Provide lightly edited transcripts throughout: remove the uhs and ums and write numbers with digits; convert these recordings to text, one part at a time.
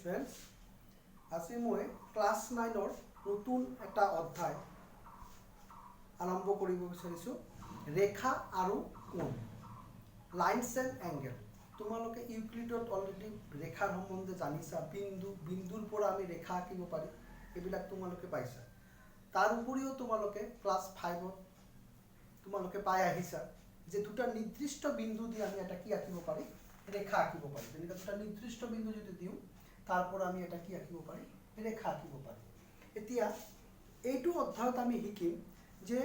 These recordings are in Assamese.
স্টুডেন্টস, আজি মই ক্লাস 9 নতুন এটা অধ্যায় আৰম্ভ কৰিব বিচাৰিছোঁ। ৰেখা আৰু কোণ, লাইনছ এণ্ড এংগেল। তোমালোকে ইউক্লিডত অলৰেডি ৰেখাৰ সম্বন্ধে জানিছা। বিন্দুৰ পৰা আমি ৰেখা আঁকিব পাৰি, এইবিলাক তোমালোকে পাইছা। তাৰ উপৰিও তোমালোকে ক্লাছ 5ত তোমালোকে পাই আহিছা যে দুটা নিৰ্দিষ্ট বিন্দু দি আমি এটা কি আঁকিব পাৰি, ৰেখা আঁকিব পাৰি। যেনেকৈ দুটা নিৰ্দিষ্ট বিন্দু যদি দিওঁ, তাৰ পৰা আমি এটা কি আঁকিব পাৰি, ৰেখা আঁকিব পাৰি। এতিয়া এইটো অধ্যায়ত আমি শিকিম যে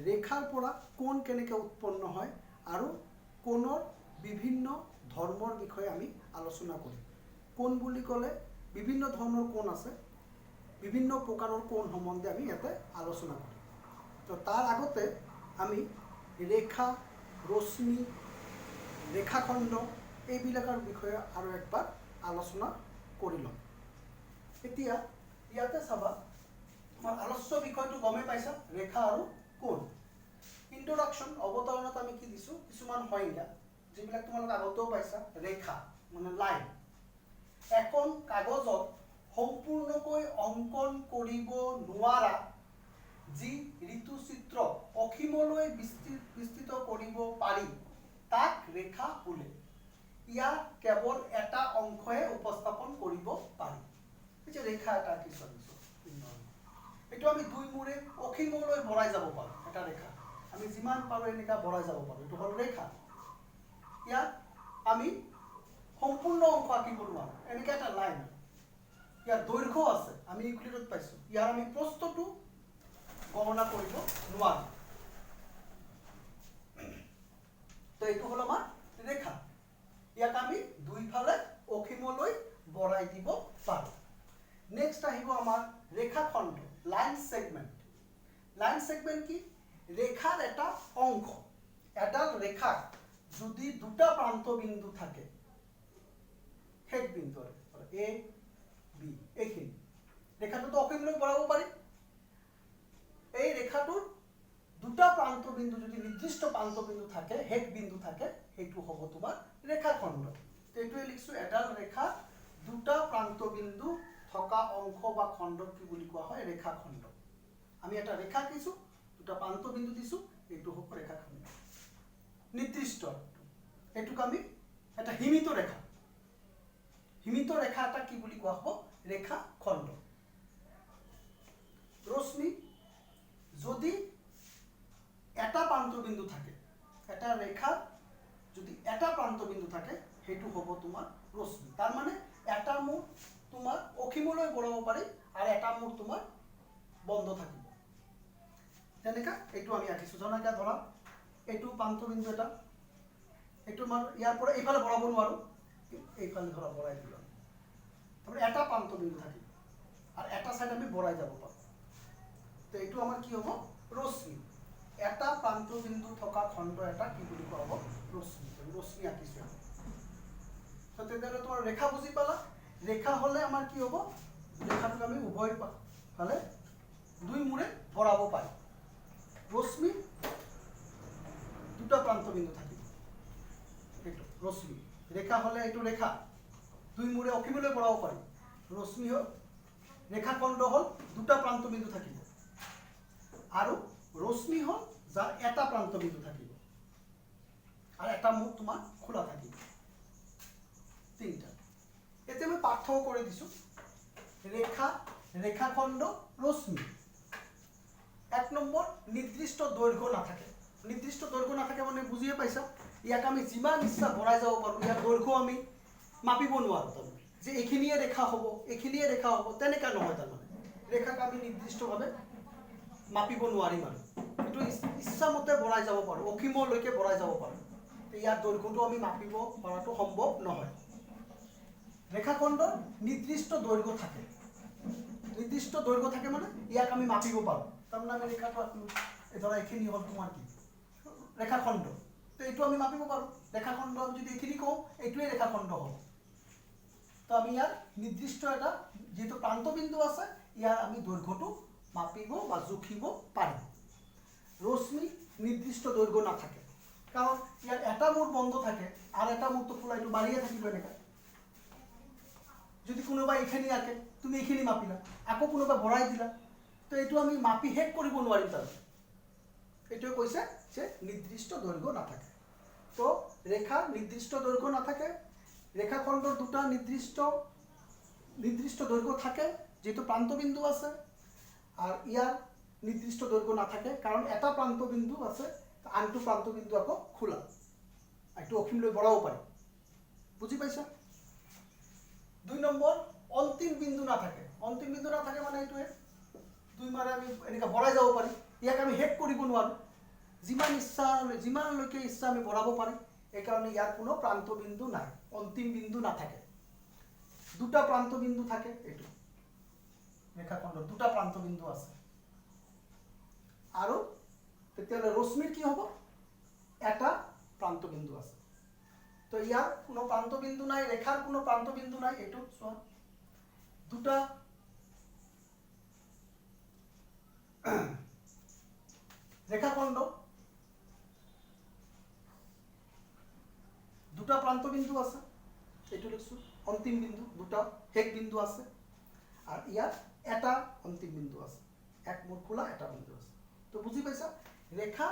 ৰেখাৰ পৰা কোণ কেনেকৈ উৎপন্ন হয় আৰু কোণৰ বিভিন্ন ধৰ্মৰ বিষয়ে আমি আলোচনা কৰিম। কোণ বুলি ক'লে বিভিন্ন ধৰণৰ কোণ আছে, বিভিন্ন প্ৰকাৰৰ কোণ সম্বন্ধে আমি ইয়াতে আলোচনা কৰিম। তো তাৰ আগতে আমি ৰেখা, ৰশ্মি, ৰেখাখণ্ড এইবিলাকৰ বিষয়ে আৰু একবাৰ আলোচনা কৰি ল'ম। এতিয়া ইয়াতে চাবা, আমাৰ আলোচ্য বিষয়টো গমেই পাইছা, ৰেখা আৰু কোণ। ইন্ট্ৰডাকশ্যন, অৱতাৰণত আমি কি দিছোঁ, কিছুমান সংজ্ঞা যিবিলাক তোমালোকে আগতেও পাইছা। ৰেখা মানে লাইন, এখন কাগজত সম্পূৰ্ণকৈ অংকন কৰিব নোৱাৰা যি ঋতুচিত্ৰ অসীমলৈ বিস্তৃত কৰিব পাৰি, তাক ৰেখা বোলে। ইয়াক কেৱল এটা অংশহে উপস্থাপন কৰিব পাৰি। এই যে ৰেখা এটা আঁকিছোঁ, এইটো আমি দুই মূৰে অসীমলৈ বঢ়াই যাব পাৰোঁ। এটা ৰেখা আমি যিমান পাৰোঁ এনেকুৱা বঢ়াই যাব পাৰোঁ, এইটো হ'ল ৰেখা। ইয়াত আমি সম্পূৰ্ণ অংশ আঁকিব নোৱাৰোঁ, এনেকৈ এটা লাইন। ইয়াৰ দৈৰ্ঘ্য আছে, আমি ইউক্লিডত পাইছোঁ। ইয়াৰ আমি প্ৰস্থটো গণনা কৰিব নোৱাৰোঁ। তো এইটো হ'ল আমাৰ ৰেখা। ইয়াক আমি দুইফালে অসীমলৈ বঢ়াই দিব পাৰোঁ। নেক্সট আহিব আমাৰ ৰেখাখণ্ড, লাইন ছেগমেণ্ট। লাইন ছেগমেণ্ট কি? ৰেখাৰ এটা অংশ। এডাল ৰেখাৰ যদি দুটা প্ৰান্ত বিন্দু থাকে, শেষ বিন্দু এ বি, এইখিনি ৰেখাটোতো অসীমলৈ বঢ়াব পাৰি। এই ৰেখাটোৰ দুটা প্ৰান্ত বিন্দু যদি নিৰ্দিষ্ট প্ৰান্ত বিন্দু থাকে, শেষ বিন্দু থাকে, সেইটো হ'ব তোমাৰ ৰেখাখণ্ড। এইটোৱে লিখিছোঁ, এডাল ৰেখাৰ দুটা প্ৰান্ত বিন্দু থকা অংশ বা খণ্ডক কি বুলি কোৱা হয়, ৰেখাখণ্ড। আমি এটা ৰেখা দিছোঁ, দুটা প্ৰান্ত বিন্দু দিছোঁ, এইটো হ'ব ৰেখাখণ্ড। নিৰ্দিষ্ট এইটোক আমি এটা সীমিত ৰেখা, সীমিত ৰেখা এটা কি বুলি কোৱা হ'ব, ৰেখাখণ্ড। ৰশ্মি, যদি এটা প্ৰান্ত বিন্দু থাকে, এটা ৰেখা যদি এটা প্ৰান্ত বিন্দু থাকে, সেইটো হ'ব তোমাৰ ৰশ্মি। তাৰ মানে এটা মূৰ তোমাৰ অসীমলৈ বঢ়াব পাৰি আৰু এটা মূৰ তোমাৰ বন্ধ থাকিব। তেনেকা এইটো আমি আঁকিছোঁ। যেনেকৈ ধৰা এইটো প্ৰান্ত বিন্দু এটা, এইটো আমাৰ ইয়াৰ পৰা এইফালে বঢ়াব নোৱাৰোঁ, এইফালে ধৰা বঢ়াই দিলোঁ। তাৰমানে এটা প্ৰান্ত বিন্দু থাকিব আৰু এটা ছাইড আমি বঢ়াই যাব পাৰোঁ। তো এইটো আমাৰ কি হ'ব, ৰশ্মি। এটা প্ৰান্ত বিন্দু থকা খণ্ড এটা কি বুলি কোৱা হ'ব, ৰশ্মি। ৰশ্মি আঁকিছোঁ। তো তেতিয়াহ'লে তোমাৰ ৰেখা বুজি পালা। ৰেখা হ'লে আমাৰ কি হ'ব, ৰেখাটোক আমি উভয় ফালে দুই মূৰে বঢ়াব পাৰি। ৰশ্মি দুটা প্ৰান্ত বিন্দু থাকিব, এইটো ৰশ্মি। ৰেখা হ'লে এইটো ৰেখা দুই মূৰে অসীমলৈ বঢ়াব পাৰি। ৰশ্মি হ'ল, ৰেখাখণ্ড হ'ল দুটা প্ৰান্ত বিন্দু থাকিব, আৰু ৰশ্মি হ'ল যাৰ এটা প্ৰান্ত বিন্দু থাকিব আৰু এটা মুখ তোমাৰ খোলা থাকিব। তিনিটা। এতিয়া মই পাৰ্থক্য কৰি দিছোঁ, ৰেখা, ৰেখাখণ্ড, ৰশ্মি। 1 নম্বৰ, নিৰ্দিষ্ট দৈৰ্ঘ্য নাথাকে। নিৰ্দিষ্ট দৈৰ্ঘ্য নাথাকে মানে বুজিয়ে পাইছা, ইয়াক আমি যিমান ইচ্ছা বঢ়াই যাব পাৰোঁ। ইয়াৰ দৈৰ্ঘ্য আমি মাপিব নোৱাৰোঁ। তাৰমানে যে এইখিনিয়ে ৰেখা হ'ব, এইখিনিয়ে ৰেখা হ'ব, তেনেকুৱা নহয়। তাৰমানে ৰেখাক আমি নিৰ্দিষ্টভাৱে মাপিব নোৱাৰিম আৰু এইটো ইচ্ছামতে বঢ়াই যাব পাৰোঁ, অসীমলৈকে বঢ়াই যাব পাৰোঁ। ইয়াৰ দৈৰ্ঘ্যটো আমি মাপিব পৰাটো সম্ভৱ নহয়। ৰেখাখণ্ডৰ নিৰ্দিষ্ট দৈৰ্ঘ্য থাকে। নিৰ্দিষ্ট দৈৰ্ঘ্য থাকে মানে ইয়াক আমি মাপিব পাৰোঁ। তাৰমানে আমি ৰেখাটো আঁকিলোঁ, ধৰা এইখিনি হ'ল তোমাৰ কি, ৰেখাখণ্ড। তো এইটো আমি মাপিব পাৰোঁ। ৰেখাখণ্ড আমি যদি এইখিনি কওঁ, এইটোৱে ৰেখাখণ্ড হ'ব। তো আমি ইয়াৰ নিৰ্দিষ্ট এটা যিহেতু প্ৰান্তবিন্দু আছে, ইয়াৰ আমি দৈৰ্ঘ্যটো মাপিব বা জুখিব পাৰিম। ৰশ্মি নিৰ্দিষ্ট দৈৰ্ঘ্য নাথাকে, কাৰণ ইয়াৰ এটা মূৰ বন্ধ থাকে আৰু এটা মূৰটো খোলা, এইটো বাঢ়িয়ে থাকিব এনেকৈ। যদি কোনোবা এইখিনি আঁকে তুমি এইখিনি মাপিলা, আকৌ কোনোবা ভৰাই দিলা, তো এইটো আমি মাপি শেষ কৰিব নোৱাৰিম। তাৰমানে এইটোৱে কৈছে যে নিৰ্দিষ্ট দৈৰ্ঘ্য নাথাকে। তো ৰেখাৰ নিৰ্দিষ্ট দৈৰ্ঘ্য নাথাকে, ৰেখাখণ্ডৰ দুটা নিৰ্দিষ্ট দৈৰ্ঘ্য থাকে যিটো প্ৰান্তবিন্দু আছে, আৰু ইয়াৰ নিৰ্দিষ্ট দৈৰ্ঘ্য নাথাকে কাৰণ এটা প্ৰান্তবিন্দু আছে, আনটো প্ৰান্তবিন্দু আকৌ খোলা, এইটো অসীমলৈ বঢ়াব পাৰি। বুজি পাইছা? 2 নম্বৰ, অন্তিম বিন্দু নাথাকে। অন্তিম বিন্দু নাথাকে মানে এইটোৱে 2 মাৰে আমি এনেকৈ বঢ়াই যাব পাৰিম, ইয়াক আমি শেষ কৰিব নোৱাৰোঁ, যিমানলৈকে ইচ্ছা আমি বঢ়াব পাৰিম। এইকাৰণে ইয়াৰ কোনো প্ৰান্তবিন্দু নাই, অন্তিম বিন্দু নাথাকে। দুটা প্ৰান্তবিন্দু থাকে, এইটো ৰেখাখণ্ডৰ দুটা প্ৰান্তবিন্দু আছে। আৰু তেতিয়াহ'লে ৰশ্মিৰ কি হ'ব? এটা প্ৰান্তবিন্দু আছে। তো ইয়াৰ কোনো প্ৰান্তবিন্দু নাই, ৰেখাৰ কোনো প্ৰান্তবিন্দু নাই। এইটো চোৱা, দুটা ৰেখাখণ্ড, দুটা প্ৰান্তবিন্দু আছে, এইটো লিখছো অন্তিম বিন্দু, দুটা শেষ বিন্দু আছে, আৰু ইয়াত এটা অন্তিম বিন্দু আছে, এক মূৰ খোলা এটা বিন্দু আছে। তো বুজি পাইছা? ৰেখা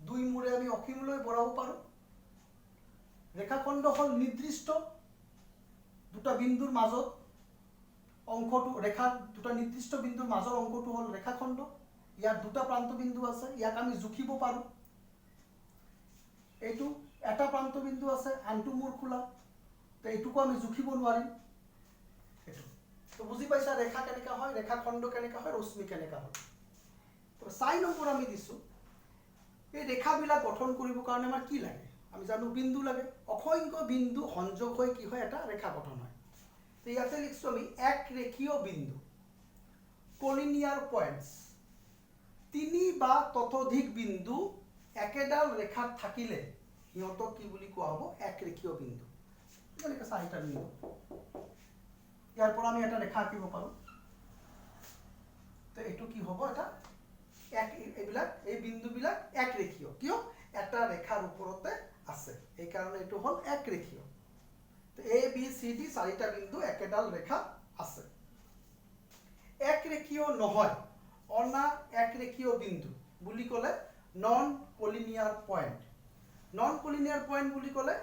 2 মূৰে আমি অসীমলৈ বঢ়াব পাৰোঁ। ৰেখাখণ্ড হ'ল নিৰ্দিষ্ট দুটা বিন্দুৰ মাজত অংশটো, ৰেখাৰ দুটা নিৰ্দিষ্ট বিন্দুৰ মাজৰ অংশটো হ'ল ৰেখাখণ্ড। ইয়াৰ দুটা প্ৰান্তবিন্দু আছে, ইয়াক আমি জুখিব পাৰোঁ। এইটো এটা প্ৰান্তবিন্দু আছে, আনটো মূৰ খোলা, তো এইটোকো আমি জুখিব নোৱাৰিম। এইটো তো বুজি পাইছা ৰেখা কেনেকা হয়, ৰেখাখণ্ড কেনেকা হয়, ৰশ্মি কেনেকা হয়। তো 4 নম্বৰ আমি দিছোঁ, এই ৰেখাবিলাক গঠন কৰিবৰ কাৰণে আমাৰ কি লাগে? আমি জানো বিন্দু লাগে। অসংখ্য বিন্দু সংযোগ হৈ কি হয়? এটা ৰেখা গঠন হয়। তো ইয়াতে লিখছোঁ আমি এক ৰেখীয় বিন্দু, কলিনিয়াৰ পইণ্টছ। 3 বা ততোধিক বিন্দু একেডাল ৰেখাত থাকিলে সিহঁতক কি বুলি কোৱা হ'ব? এক ৰেখীয় বিন্দু। যেনেকৈ 4টা বিন্দু, ইয়াৰ পৰা আমি এটা ৰেখা আঁকিব পাৰোঁ। তো এইটো কি হ'ব? এটা এই বিন্দুবিলাক এক ৰেখীয়। কিয়? এটা ৰেখাৰ ওপৰতে আছে, এইকাৰণে এইটো হ'ল এক ৰেখীয়। তো ABCD 4টা বিন্দু একেডাল ৰেখা আছে। এক ৰেখীয় নহয়, অনা এক ৰেখীয় বিন্দু বুলি ক'লে নন কলিনিয়াৰ পইণ্ট। নন কলিনিয়াৰ পইণ্ট বুলি ক'লে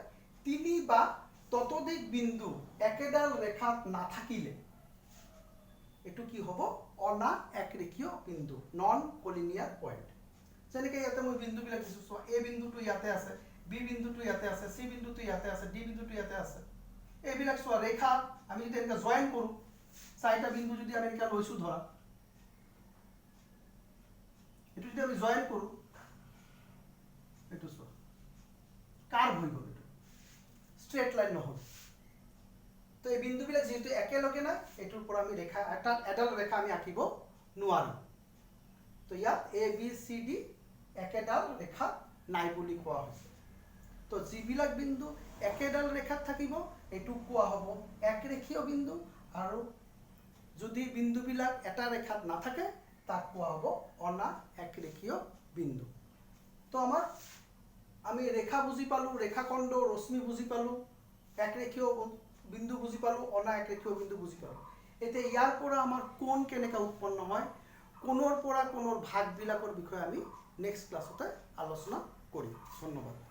3 বা ততোধিক বিন্দু একেডাল ৰেখাত নাথাকিলে এইটো কি হ'ব? অনা এক ৰেখীয় বিন্দু, নন কলিনিয়াৰ পইণ্ট। যেনেকৈ ইয়াতে মই বিন্দুবিলাক দিছোঁ, চোৱা, A বিন্দুটো ইয়াতে আছে, B বিন্দুটো ইয়াতে আছে, C বিন্দুটো ইয়াতে আছে, D বিন্দুটো ইয়াতে আছে। এইবিলাক চোৱা ৰেখা আমি যদি এনেকৈ জইন কৰোঁ, 4টা বিন্দু যদি আমি এনেকৈ লৈছোঁ, ধৰা এইটো যদি আমি জইন কৰোঁ, এইটো চোৱা কাৰ্ভ হৈ গ'ল, এইটো ষ্ট্ৰেট লাইন নহ'ল। তো এই বিন্দুবিলাক যেহেতু একেলগে নাই, এইটোৰ পৰা আমি ৰেখা এডাল ৰেখা আমি আঁকিব নোৱাৰোঁ। তো ইয়াত ABCD একেডাল ৰেখা নাই বুলি কোৱা হৈছে। তো যিবিলাক বিন্দু একেডাল ৰেখাত থাকিব এইটো কোৱা হ'ব এক ৰেখীয় বিন্দু, আৰু যদি বিন্দুবিলাক এটা ৰেখাত নাথাকে তাক কোৱা হ'ব অনা এক ৰেখীয় বিন্দু। তো আমি ৰেখা বুজি পালোঁ, ৰেখাখণ্ড, ৰশ্মি বুজি পালোঁ, এক ৰেখীয় বিন্দু বুজি পালোঁ, অনা এক ৰেখীয় বিন্দু বুজি পালোঁ। এতিয়া ইয়াৰ পৰা আমাৰ কোণ কেনেকৈ উৎপন্ন হয়, কোণৰ পৰা কোণৰ ভাগবিলাকৰ বিষয়ে আমি নেক্সট ক্লাছতে আলোচনা কৰিম। ধন্যবাদ।